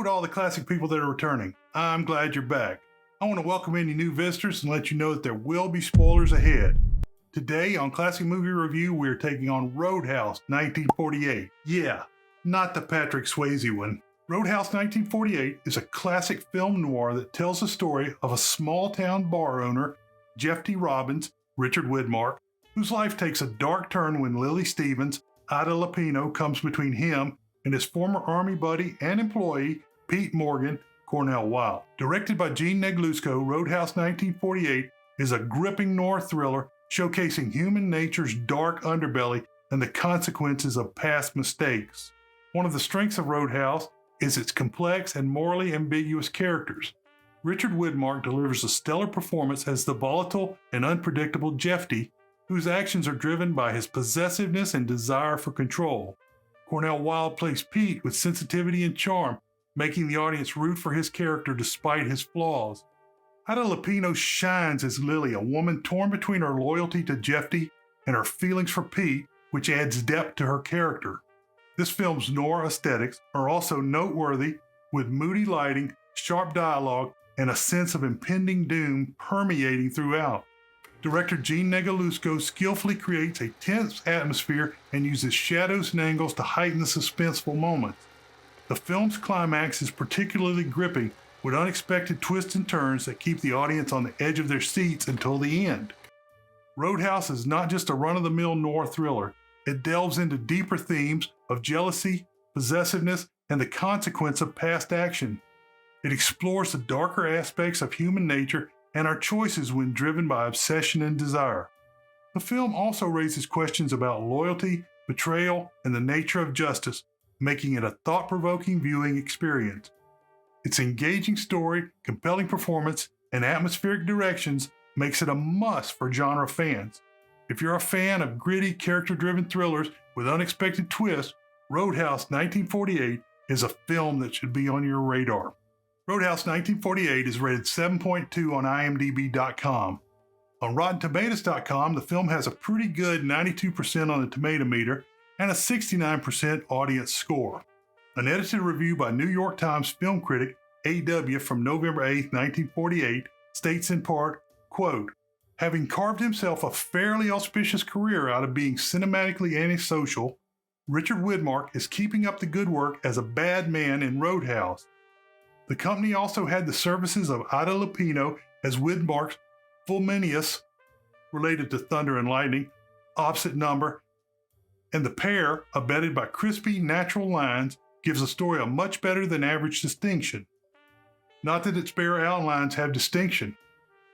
to all the classic people that are returning. I'm glad you're back. I want to welcome any new visitors and let you know that there will be spoilers ahead. Today on Classic Movie Review, we are taking on Roadhouse 1948. Yeah, not the Patrick Swayze one. Roadhouse 1948 is a classic film noir that tells the story of a small-town bar owner, Jefty Robbins, Richard Widmark, whose life takes a dark turn when Lily Stevens, Ida Lupino, comes between him and his former army buddy and employee, Pete Morgan, Cornel Wilde. Directed by Jean Negulesco, Roadhouse 1948 is a gripping noir thriller showcasing human nature's dark underbelly and the consequences of past mistakes. One of the strengths of Roadhouse is its complex and morally ambiguous characters. Richard Widmark delivers a stellar performance as the volatile and unpredictable Jefty, whose actions are driven by his possessiveness and desire for control. Cornel Wilde plays Pete with sensitivity and charm, making the audience root for his character despite his flaws. Ida Lupino shines as Lily, a woman torn between her loyalty to Jefty and her feelings for Pete, which adds depth to her character. This film's noir aesthetics are also noteworthy, with moody lighting, sharp dialogue, and a sense of impending doom permeating throughout. Director Jean Negulesco skillfully creates a tense atmosphere and uses shadows and angles to heighten the suspenseful moments. The film's climax is particularly gripping, with unexpected twists and turns that keep the audience on the edge of their seats until the end. Roadhouse is not just a run-of-the-mill noir thriller. It delves into deeper themes of jealousy, possessiveness, and the consequence of past action. It explores the darker aspects of human nature and our choices when driven by obsession and desire. The film also raises questions about loyalty, betrayal, and the nature of justice, making it a thought-provoking viewing experience. Its engaging story, compelling performance, and atmospheric directions makes it a must for genre fans. If you're a fan of gritty, character-driven thrillers with unexpected twists, Roadhouse 1948 is a film that should be on your radar. Roadhouse 1948 is rated 7.2 on IMDb.com. On RottenTomatoes.com, the film has a pretty good 92% on the tomato meter and a 69% audience score. An edited review by New York Times film critic A.W. from November 8, 1948 states in part, quote, "Having carved himself a fairly auspicious career out of being cinematically antisocial, Richard Widmark is keeping up the good work as a bad man in Roadhouse. The company also had the services of Ida Lupino as Widmark's Fulminius, related to thunder and lightning, opposite number, and the pair, abetted by crispy, natural lines, gives the story a much better than average distinction. Not that its bare outlines have distinction.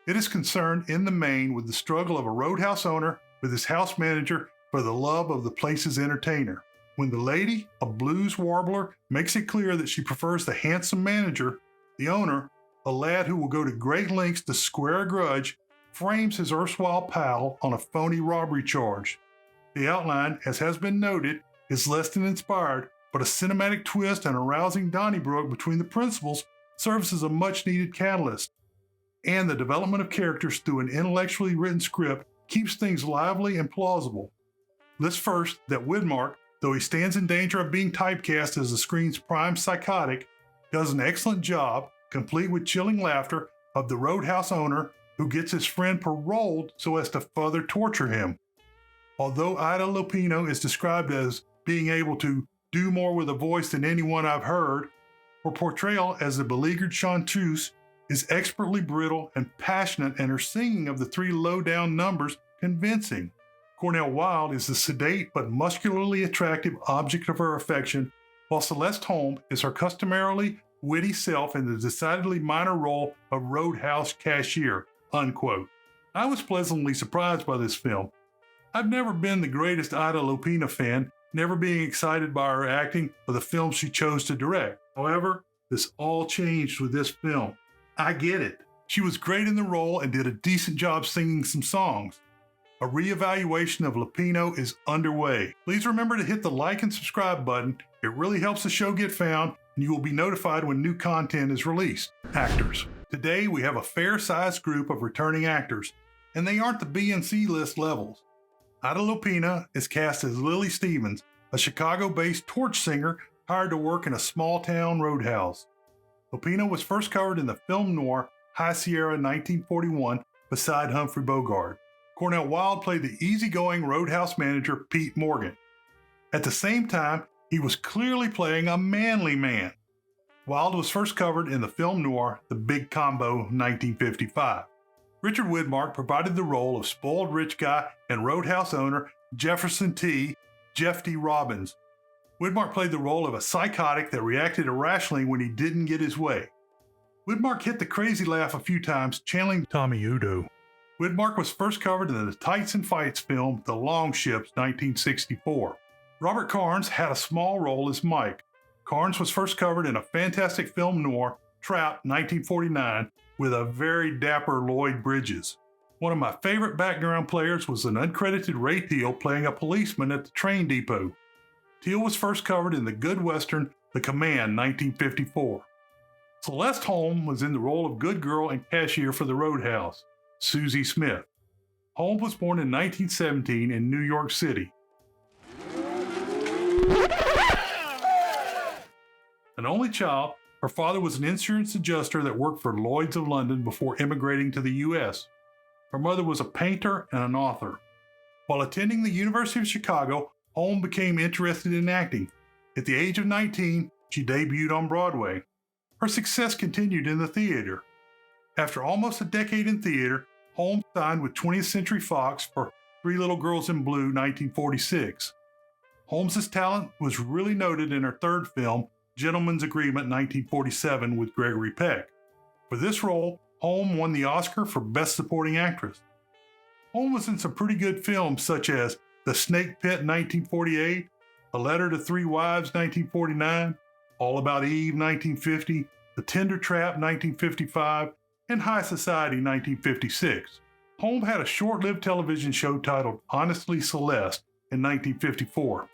It is concerned in the main with the struggle of a roadhouse owner with his house manager for the love of the place's entertainer. When the lady, a blues warbler, makes it clear that she prefers the handsome manager, the owner, a lad who will go to great lengths to square a grudge, frames his erstwhile pal on a phony robbery charge. The outline, as has been noted, is less than inspired, but a cinematic twist and a rousing Donnybrook between the principals serves as a much-needed catalyst. And the development of characters through an intellectually written script keeps things lively and plausible. List first that Widmark, though he stands in danger of being typecast as the screen's prime psychotic, does an excellent job, complete with chilling laughter, of the roadhouse owner who gets his friend paroled so as to further torture him. Although Ida Lupino is described as being able to do more with a voice than anyone I've heard, her portrayal as the beleaguered chanteuse is expertly brittle and passionate, and her singing of the three low-down numbers convincing. Cornel Wilde is the sedate but muscularly attractive object of her affection, while Celeste Holm is her customarily witty self in the decidedly minor role of roadhouse cashier, unquote. I was pleasantly surprised by this film. I've never been the greatest Ida Lupino fan, never being excited by her acting or the films she chose to direct. However, this all changed with this film. I get it. She was great in the role and did a decent job singing some songs. A reevaluation of Lupino is underway. Please remember to hit the like and subscribe button. It really helps the show get found, and you will be notified when new content is released. Actors. Today we have a fair-sized group of returning actors, and they aren't the B and C list levels. Ida Lupino is cast as Lily Stevens, a Chicago-based torch singer hired to work in a small-town roadhouse. Lupino was first covered in the film noir High Sierra 1941 beside Humphrey Bogart. Cornel Wilde played the easygoing roadhouse manager Pete Morgan. At the same time, he was clearly playing a manly man. Wilde was first covered in the film noir The Big Combo 1955. Richard Widmark provided the role of spoiled rich guy and roadhouse owner Jefferson T. Jefty Robbins. Widmark played the role of a psychotic that reacted irrationally when he didn't get his way. Widmark hit the crazy laugh a few times, channeling Tommy Udo. Widmark was first covered in the Tights and Fights film The Long Ships 1964. Robert Carnes had a small role as Mike. Carnes was first covered in a fantastic film noir, Trapped 1949, with a very dapper Lloyd Bridges. One of my favorite background players was an uncredited Ray Teal playing a policeman at the train depot. Teal was first covered in the good western The Command 1954. Celeste Holm was in the role of good girl and cashier for the Roadhouse, Susie Smith. Holm was born in 1917 in New York City. An only child, her father was an insurance adjuster that worked for Lloyd's of London before immigrating to the U.S. Her mother was a painter and an author. While attending the University of Chicago, Holm became interested in acting. At the age of 19, she debuted on Broadway. Her success continued in the theater. After almost a decade in theater, Holm signed with 20th Century Fox for Three Little Girls in Blue 1946. Holmes's talent was really noted in her third film, Gentleman's Agreement 1947 with Gregory Peck. For this role, Holm won the Oscar for Best Supporting Actress. Holm was in some pretty good films such as The Snake Pit 1948, A Letter to Three Wives 1949, All About Eve 1950, The Tender Trap 1955, and High Society 1956. Holm had a short-lived television show titled Honestly Celeste in 1954.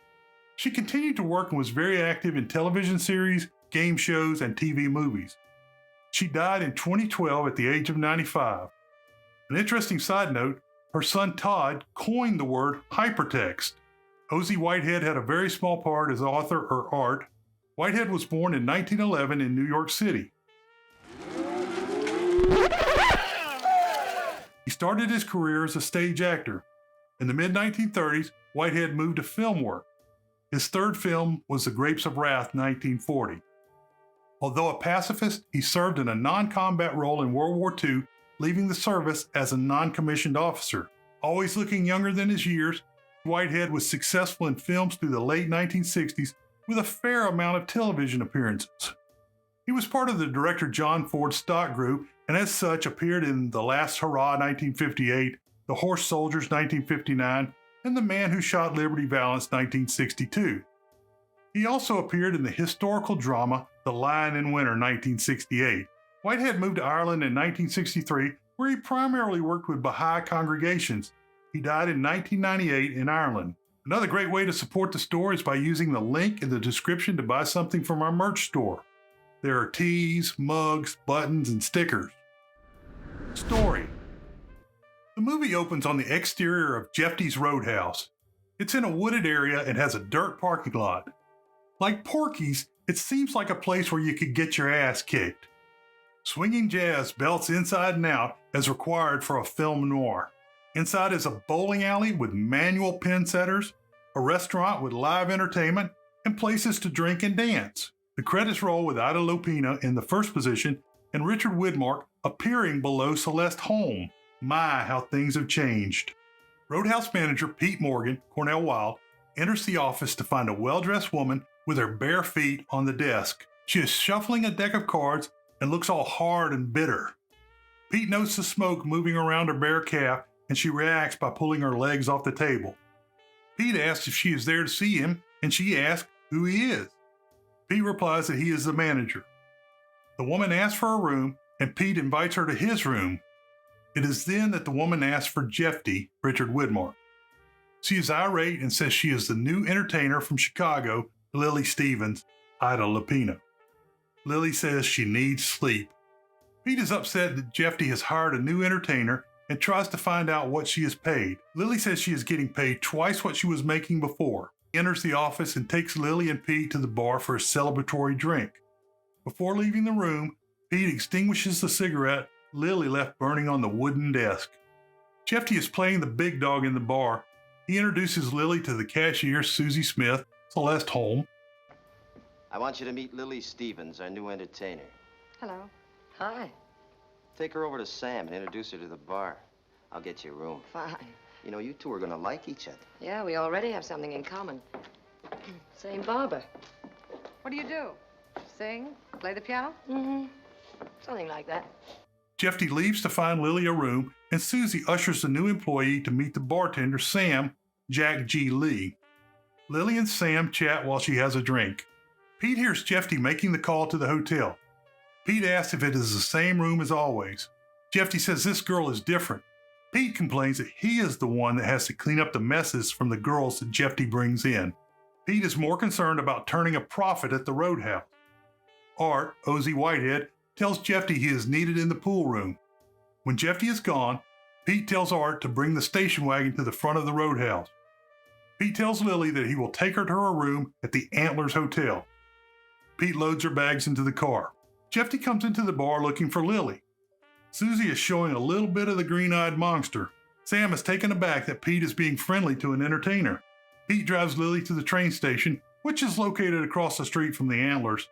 She continued to work and was very active in television series, game shows, and TV movies. She died in 2012 at the age of 95. An interesting side note, her son Todd coined the word hypertext. Ozzie Whitehead had a very small part as author or art. Whitehead was born in 1911 in New York City. He started his career as a stage actor. In the mid-1930s, Whitehead moved to film work. His third film was The Grapes of Wrath 1940. Although a pacifist, he served in a non-combat role in World War II, leaving the service as a non-commissioned officer. Always looking younger than his years, Whitehead was successful in films through the late 1960s with a fair amount of television appearances. He was part of the director John Ford's stock group and as such appeared in The Last Hurrah 1958, The Horse Soldiers 1959, and The Man Who Shot Liberty Valance 1962. He also appeared in the historical drama The Lion in Winter 1968. Whitehead moved to Ireland in 1963, where he primarily worked with Baha'i congregations. He died in 1998 in Ireland. Another great way to support the store is by using the link in the description to buy something from our merch store. There are tees, mugs, buttons, and stickers. Story. The movie opens on the exterior of Jefty's Roadhouse. It's in a wooded area and has a dirt parking lot. Like Porky's, it seems like a place where you could get your ass kicked. Swinging jazz belts inside and out as required for a film noir. Inside is a bowling alley with manual pin setters, a restaurant with live entertainment, and places to drink and dance. The credits roll with Ida Lupino in the first position and Richard Widmark appearing below Celeste Holm. My, how things have changed. Roadhouse manager Pete Morgan, Cornel Wilde, enters the office to find a well-dressed woman with her bare feet on the desk. She is shuffling a deck of cards and looks all hard and bitter. Pete notes the smoke moving around her bare calf and she reacts by pulling her legs off the table. Pete asks if she is there to see him and she asks who he is. Pete replies that he is the manager. The woman asks for a room and Pete invites her to his room. It is then that the woman asks for Jefty, Richard Widmark. She is irate and says she is the new entertainer from Chicago, Lily Stevens, Ida Lupino. Lily says she needs sleep. Pete is upset that Jefty has hired a new entertainer and tries to find out what she is paid. Lily says she is getting paid twice what she was making before. He enters the office and takes Lily and Pete to the bar for a celebratory drink. Before leaving the room, Pete extinguishes the cigarette Lily left burning on the wooden desk. Jefty is playing the big dog in the bar. He introduces Lily to the cashier, Susie Smith, Celeste Holm. I want you to meet Lily Stevens, our new entertainer. Hello. Hi. Take her over to Sam and introduce her to the bar. I'll get you a room. Fine. You know, you two are gonna like each other. Yeah, we already have something in common. Same barber. What do you do? Sing? Play the piano? Mm-hmm. Something like that. Jefty leaves to find Lily a room, and Susie ushers the new employee to meet the bartender, Sam, Jack G. Lee. Lily and Sam chat while she has a drink. Pete hears Jefty making the call to the hotel. Pete asks if it is the same room as always. Jefty says this girl is different. Pete complains that he is the one that has to clean up the messes from the girls that Jefty brings in. Pete is more concerned about turning a profit at the roadhouse. Art, Ozzie Whitehead, tells Jefty he is needed in the pool room. When Jefty is gone, Pete tells Art to bring the station wagon to the front of the roadhouse. Pete tells Lily that he will take her to her room at the Antlers Hotel. Pete loads her bags into the car. Jefty comes into the bar looking for Lily. Susie is showing a little bit of the green-eyed monster. Sam is taken aback that Pete is being friendly to an entertainer. Pete drives Lily to the train station, which is located across the street from the Antlers.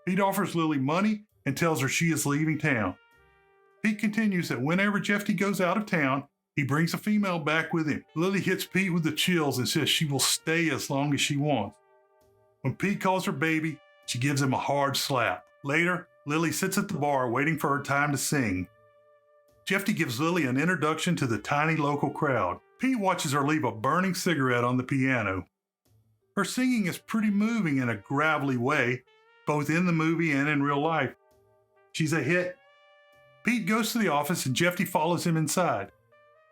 Pete offers Lily money and tells her she is leaving town. Pete continues that whenever Jefty goes out of town, he brings a female back with him. Lily hits Pete with the chills and says she will stay as long as she wants. When Pete calls her baby, she gives him a hard slap. Later, Lily sits at the bar waiting for her time to sing. Jefty gives Lily an introduction to the tiny local crowd. Pete watches her leave a burning cigarette on the piano. Her singing is pretty moving in a gravelly way, both in the movie and in real life. She's a hit. Pete goes to the office and Jefty follows him inside.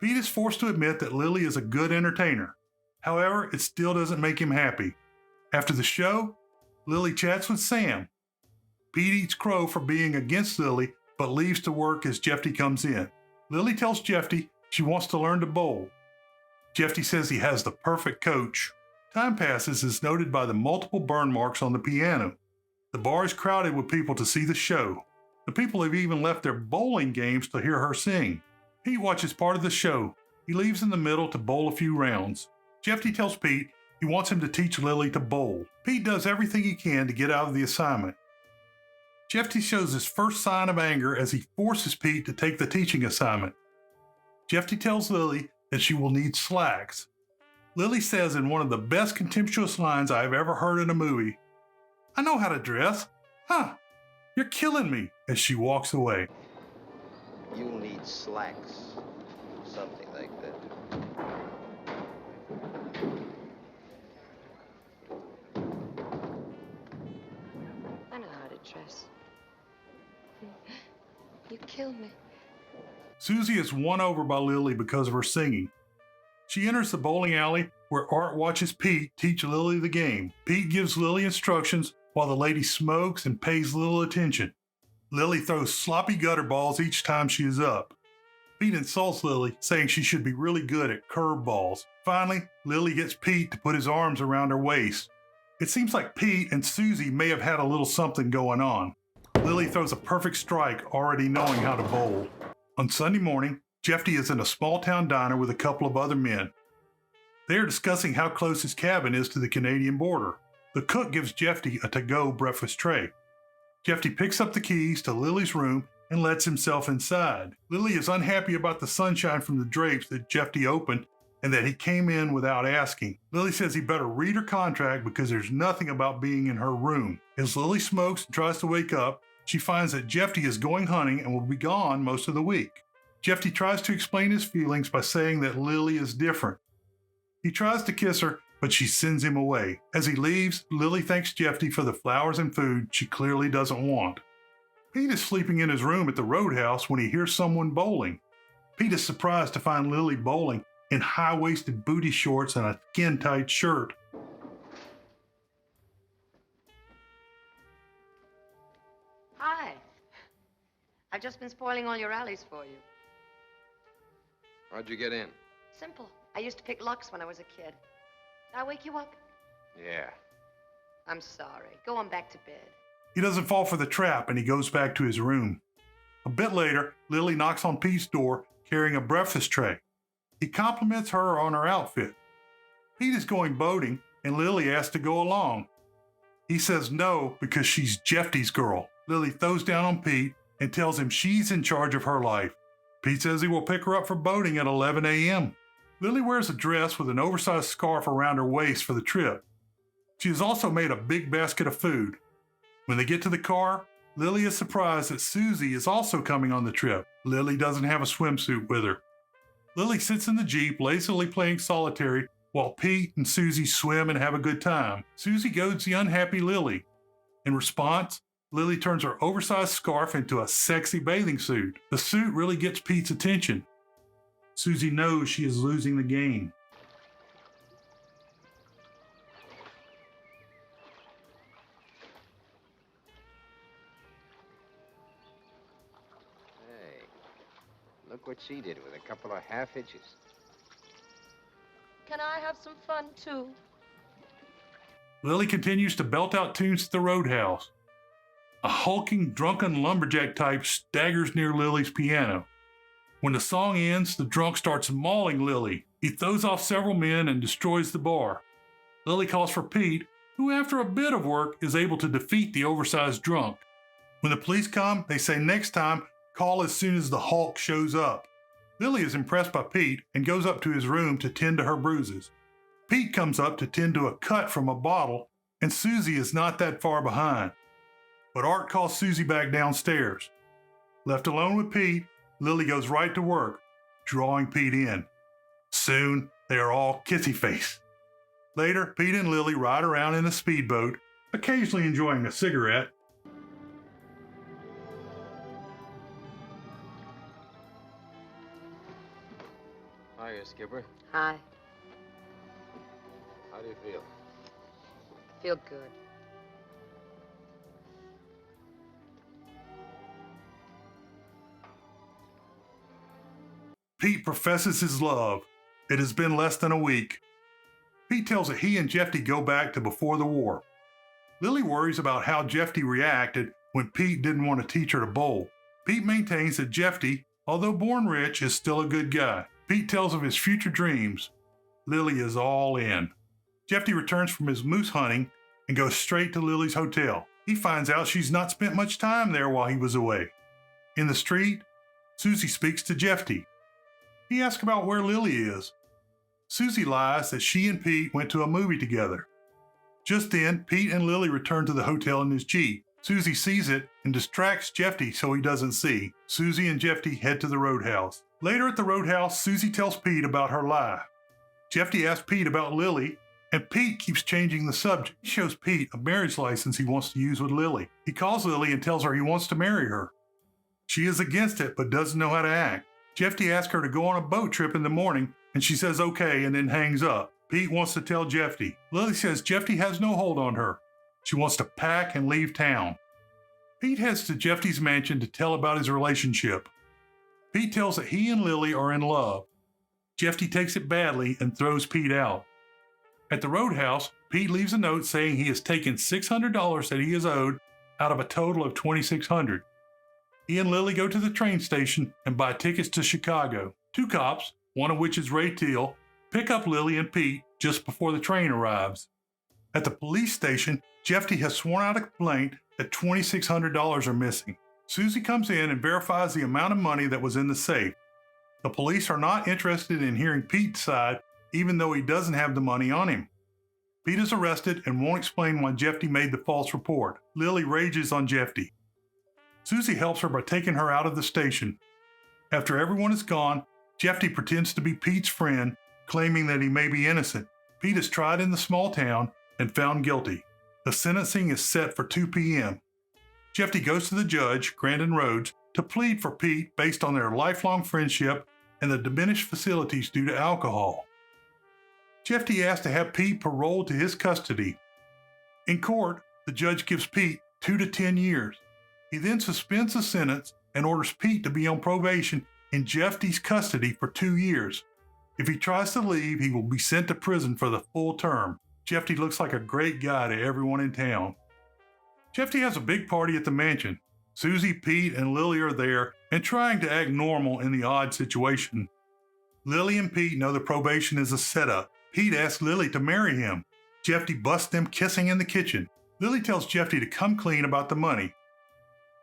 Pete is forced to admit that Lily is a good entertainer. However, it still doesn't make him happy. After the show, Lily chats with Sam. Pete eats crow for being against Lily, but leaves to work as Jefty comes in. Lily tells Jefty she wants to learn to bowl. Jefty says he has the perfect coach. Time passes as noted by the multiple burn marks on the piano. The bar is crowded with people to see the show. The people have even left their bowling games to hear her sing. Pete watches part of the show. He leaves in the middle to bowl a few rounds. Jefty tells Pete he wants him to teach Lily to bowl. Pete does everything he can to get out of the assignment. Jefty shows his first sign of anger as he forces Pete to take the teaching assignment. Jefty tells Lily that she will need slacks. Lily says in one of the best contemptuous lines I have ever heard in a movie, "I know how to dress. Huh, you're killing me," as she walks away. You'll need slacks. Something like that. I know how to dress. You killed me. Susie is won over by Lily because of her singing. She enters the bowling alley where Art watches Pete teach Lily the game. Pete gives Lily instructions while the lady smokes and pays little attention. Lily throws sloppy gutter balls each time she is up. Pete insults Lily, saying she should be really good at curve balls. Finally, Lily gets Pete to put his arms around her waist. It seems like Pete and Susie may have had a little something going on. Lily throws a perfect strike, already knowing how to bowl. On Sunday morning, Jefty is in a small-town diner with a couple of other men. They are discussing how close his cabin is to the Canadian border. The cook gives Jefty a to-go breakfast tray. Jefty picks up the keys to Lily's room and lets himself inside. Lily is unhappy about the sunshine from the drapes that Jefty opened and that he came in without asking. Lily says he better read her contract because there's nothing about being in her room. As Lily smokes and tries to wake up, she finds that Jefty is going hunting and will be gone most of the week. Jefty tries to explain his feelings by saying that Lily is different. He tries to kiss her, but she sends him away. As he leaves, Lily thanks Jefty for the flowers and food she clearly doesn't want. Pete is sleeping in his room at the roadhouse when he hears someone bowling. Pete is surprised to find Lily bowling in high-waisted booty shorts and a skin-tight shirt. Hi. I've just been spoiling all your rallies for you. How'd you get in? Simple. I used to pick locks when I was a kid. Did I wake you up? Yeah. I'm sorry. Go on back to bed. He doesn't fall for the trap and he goes back to his room. A bit later, Lily knocks on Pete's door carrying a breakfast tray. He compliments her on her outfit. Pete is going boating and Lily asks to go along. He says no because she's Jefty's girl. Lily throws down on Pete and tells him she's in charge of her life. Pete says he will pick her up for boating at 11 a.m. Lily wears a dress with an oversized scarf around her waist for the trip. She has also made a big basket of food. When they get to the car, Lily is surprised that Susie is also coming on the trip. Lily doesn't have a swimsuit with her. Lily sits in the Jeep lazily playing solitary while Pete and Susie swim and have a good time. Susie goads the unhappy Lily. In response, Lily turns her oversized scarf into a sexy bathing suit. The suit really gets Pete's attention. Susie knows she is losing the game. Hey, look what she did with a couple of half hitches. Can I have some fun, too? Lily continues to belt out tunes at the roadhouse. A hulking, drunken lumberjack type staggers near Lily's piano. When the song ends, the drunk starts mauling Lily. He throws off several men and destroys the bar. Lily calls for Pete, who after a bit of work is able to defeat the oversized drunk. When the police come, they say next time, call as soon as the Hulk shows up. Lily is impressed by Pete and goes up to his room to tend to her bruises. Pete comes up to tend to a cut from a bottle, and Susie is not that far behind. But Art calls Susie back downstairs. Left alone with Pete, Lily goes right to work, drawing Pete in. Soon, they are all kissy-face. Later, Pete and Lily ride around in a speedboat, occasionally enjoying a cigarette. Hiya, Skipper. Hi. How do you feel? Feel good. Pete professes his love. It has been less than a week. Pete tells that he and Jefty go back to before the war. Lily worries about how Jefty reacted when Pete didn't want to teach her to bowl. Pete maintains that Jefty, although born rich, is still a good guy. Pete tells of his future dreams. Lily is all in. Jefty returns from his moose hunting and goes straight to Lily's hotel. He finds out she's not spent much time there while he was away. In the street, Susie speaks to Jefty. He asks about where Lily is. Susie lies that she and Pete went to a movie together. Just then, Pete and Lily return to the hotel in his Jeep. Susie sees it and distracts Jefty so he doesn't see. Susie and Jefty head to the roadhouse. Later at the roadhouse, Susie tells Pete about her lie. Jefty asks Pete about Lily, and Pete keeps changing the subject. He shows Pete a marriage license he wants to use with Lily. He calls Lily and tells her he wants to marry her. She is against it but doesn't know how to act. Jefty asks her to go on a boat trip in the morning, and she says okay and then hangs up. Pete wants to tell Jefty. Lily says Jefty has no hold on her. She wants to pack and leave town. Pete heads to Jefty's mansion to tell about his relationship. Pete tells that he and Lily are in love. Jefty takes it badly and throws Pete out. At the roadhouse, Pete leaves a note saying he has taken $600 that he is owed out of a total of $2,600. He and Lily go to the train station and buy tickets to Chicago. Two cops, one of which is Ray Teal, pick up Lily and Pete just before the train arrives. At the police station, Jefty has sworn out a complaint that $2,600 are missing. Susie comes in and verifies the amount of money that was in the safe. The police are not interested in hearing Pete's side, even though he doesn't have the money on him. Pete is arrested and won't explain why Jefty made the false report. Lily rages on Jefty. Susie helps her by taking her out of the station. After everyone is gone, Jefty pretends to be Pete's friend, claiming that he may be innocent. Pete is tried in the small town and found guilty. The sentencing is set for 2 p.m. Jefty goes to the judge, Grandin Rhodes, to plead for Pete based on their lifelong friendship and the diminished facilities due to alcohol. Jefty asks to have Pete paroled to his custody. In court, the judge gives Pete 2 to 10 years. He then suspends the sentence and orders Pete to be on probation in Jefty's custody for 2 years. If he tries to leave, he will be sent to prison for the full term. Jefty looks like a great guy to everyone in town. Jefty has a big party at the mansion. Susie, Pete, and Lily are there and trying to act normal in the odd situation. Lily and Pete know the probation is a setup. Pete asks Lily to marry him. Jefty busts them kissing in the kitchen. Lily tells Jefty to come clean about the money.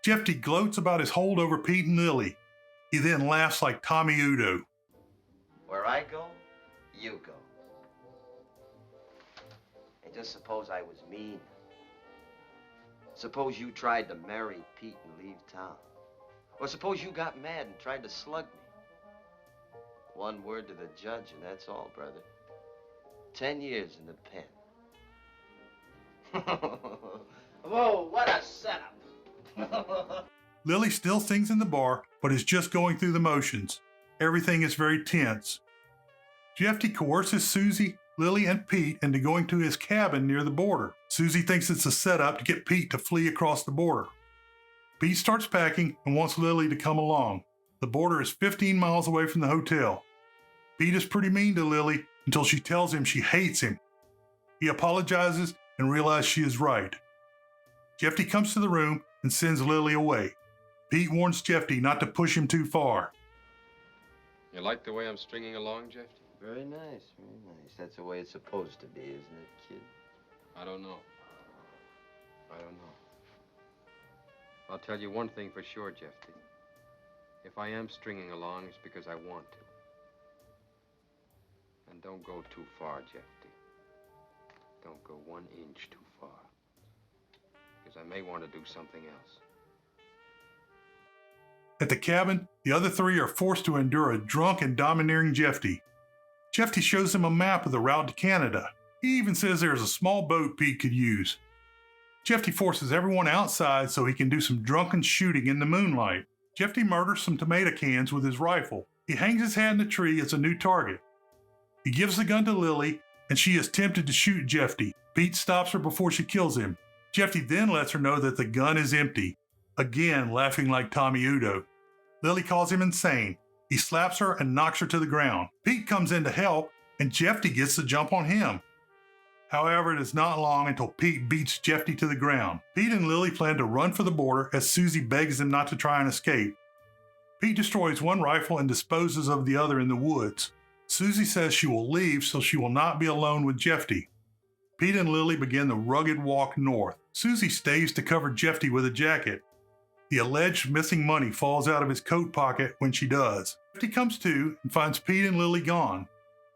Jefty gloats about his hold over Pete and Lily. He then laughs like Tommy Udo. Where I go, you go. And just suppose I was mean. Suppose you tried to marry Pete and leave town. Or suppose you got mad and tried to slug me. One word to the judge and that's all, brother. 10 years in the pen. Whoa, what a setup. Lily still sings in the bar, but is just going through the motions. Everything is very tense. Jefty coerces Susie, Lily, and Pete into going to his cabin near the border. Susie thinks it's a setup to get Pete to flee across the border. Pete starts packing and wants Lily to come along. The border is 15 miles away from the hotel. Pete is pretty mean to Lily until she tells him she hates him. He apologizes and realizes she is right. Jefty comes to the room and sends Lily away. Pete warns Jefty not to push him too far. You like the way I'm stringing along, Jefty? Very nice, very nice. That's the way it's supposed to be, isn't it, kid? I don't know. I'll tell you one thing for sure, Jefty. If I am stringing along, it's because I want to. And don't go too far, Jefty. Don't go 1 inch too far. Because I may want to do something else. At the cabin, the other three are forced to endure a drunk and domineering Jefty. Jefty shows them a map of the route to Canada. He even says there is a small boat Pete could use. Jefty forces everyone outside so he can do some drunken shooting in the moonlight. Jefty murders some tomato cans with his rifle. He hangs his hat in a tree as a new target. He gives the gun to Lily, and she is tempted to shoot Jefty. Pete stops her before she kills him. Jefty then lets her know that the gun is empty, again laughing like Tommy Udo. Lily calls him insane. He slaps her and knocks her to the ground. Pete comes in to help, and Jefty gets the jump on him. However, it is not long until Pete beats Jefty to the ground. Pete and Lily plan to run for the border as Susie begs them not to try and escape. Pete destroys one rifle and disposes of the other in the woods. Susie says she will leave so she will not be alone with Jefty. Pete and Lily begin the rugged walk north. Susie stays to cover Jefty with a jacket. The alleged missing money falls out of his coat pocket when she does. Jefty comes to and finds Pete and Lily gone.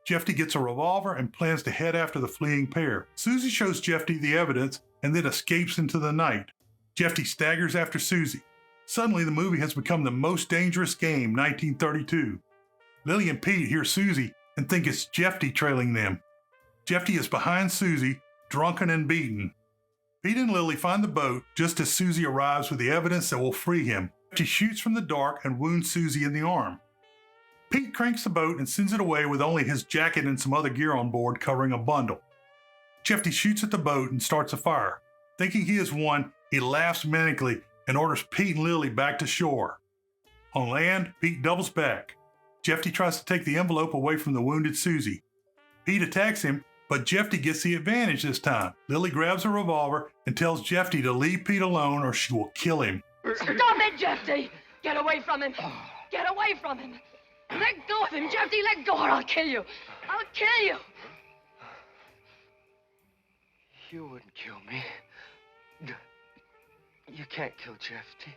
Jefty gets a revolver and plans to head after the fleeing pair. Susie shows Jefty the evidence and then escapes into the night. Jefty staggers after Susie. Suddenly, the movie has become the most dangerous game, 1932. Lily and Pete hear Susie and think it's Jefty trailing them. Jefty is behind Susie, drunken and beaten. Pete and Lily find the boat just as Susie arrives with the evidence that will free him. Jefty shoots from the dark and wounds Susie in the arm. Pete cranks the boat and sends it away with only his jacket and some other gear on board covering a bundle. Jefty shoots at the boat and starts a fire. Thinking he has won, he laughs manically and orders Pete and Lily back to shore. On land, Pete doubles back. Jefty tries to take the envelope away from the wounded Susie. Pete attacks him, but Jefty gets the advantage this time. Lily grabs a revolver and tells Jefty to leave Pete alone or she will kill him. Stop it, Jefty! Get away from him! Get away from him! Let go of him, Jefty! Let go or I'll kill you! I'll kill you! You wouldn't kill me. You can't kill Jefty.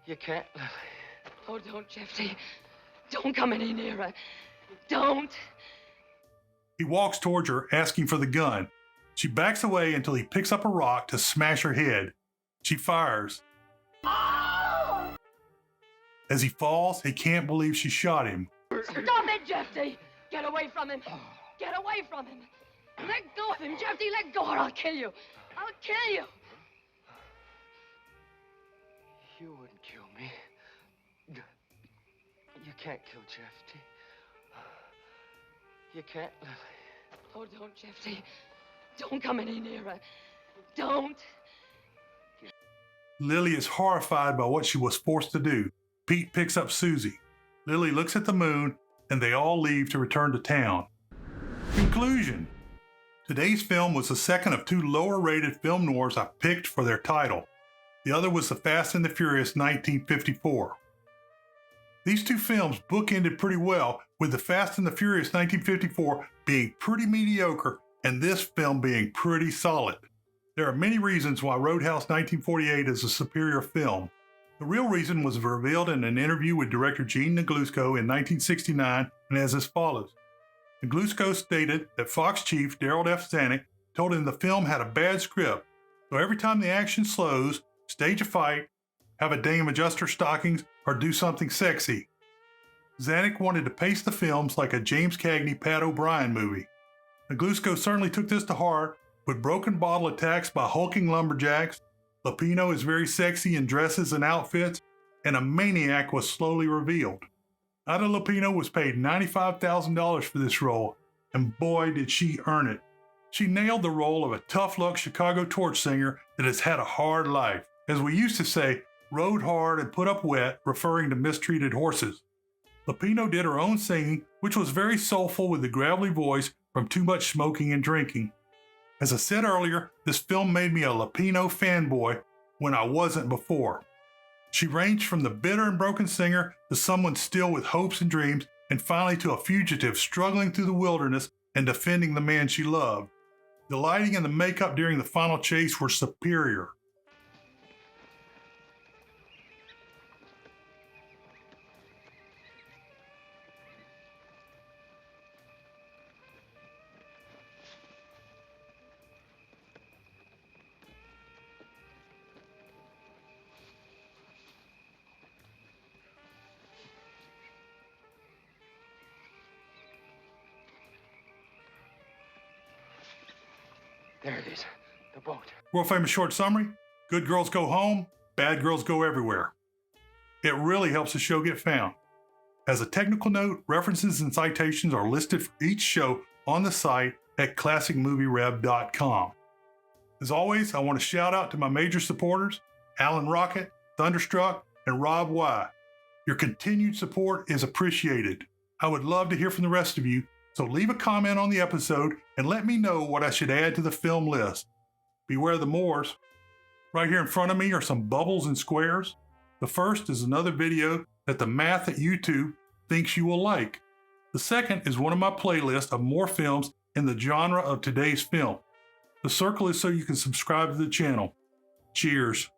You can't, Lily. Oh, don't, Jefty. Don't come any nearer. Don't. He walks towards her, asking for the gun. She backs away until he picks up a rock to smash her head. She fires. Oh! As he falls, he can't believe she shot him. Stop it, Jefty! Get away from him! Get away from him! Let go of him, Jefty! Let go or I'll kill you! I'll kill you! You wouldn't kill me. You can't kill Jefty. You can't, Lily. Oh, don't, Jefty. Don't come any nearer. Don't. Lily is horrified by what she was forced to do. Pete picks up Susie. Lily looks at the moon, and they all leave to return to town. Conclusion. Today's film was the second of two lower-rated film noirs I picked for their title. The other was The Fast and the Furious 1954. These two films bookended pretty well, with The Fast and the Furious 1954 being pretty mediocre and this film being pretty solid. There are many reasons why Roadhouse 1948 is a superior film. The real reason was revealed in an interview with director Jean Negulesco in 1969 and as follows. Negulesco stated that Fox chief Daryl F. Zanuck told him the film had a bad script, so every time the action slows, stage a fight, have a dame adjust her stockings, or do something sexy. Zanuck wanted to pace the films like a James Cagney, Pat O'Brien movie. Negulesco certainly took this to heart, with broken bottle attacks by hulking lumberjacks, Lupino is very sexy in dresses and outfits, and a maniac was slowly revealed. Ida Lupino was paid $95,000 for this role, and boy did she earn it. She nailed the role of a tough-luck Chicago torch singer that has had a hard life. As we used to say, rode hard and put up wet, referring to mistreated horses. Lupino did her own singing, which was very soulful with the gravelly voice from too much smoking and drinking. As I said earlier, this film made me a Lupino fanboy when I wasn't before. She ranged from the bitter and broken singer to someone still with hopes and dreams, and finally to a fugitive struggling through the wilderness and defending the man she loved. The lighting and the makeup during the final chase were superior. There it is. The boat. World famous short summary: good girls go home, bad girls go everywhere. It really helps the show get found. As a technical note, references and citations are listed for each show on the site at classicmovierev.com. As always, I want to shout out to my major supporters, Alan Rocket, Thunderstruck, and Rob Y. Your continued support is appreciated. I would love to hear from the rest of you, so leave a comment on the episode and let me know what I should add to the film list. Beware the Moors. Right here in front of me are some bubbles and squares. The first is another video that the math at YouTube thinks you will like. The second is one of my playlists of more films in the genre of today's film. The circle is so you can subscribe to the channel. Cheers.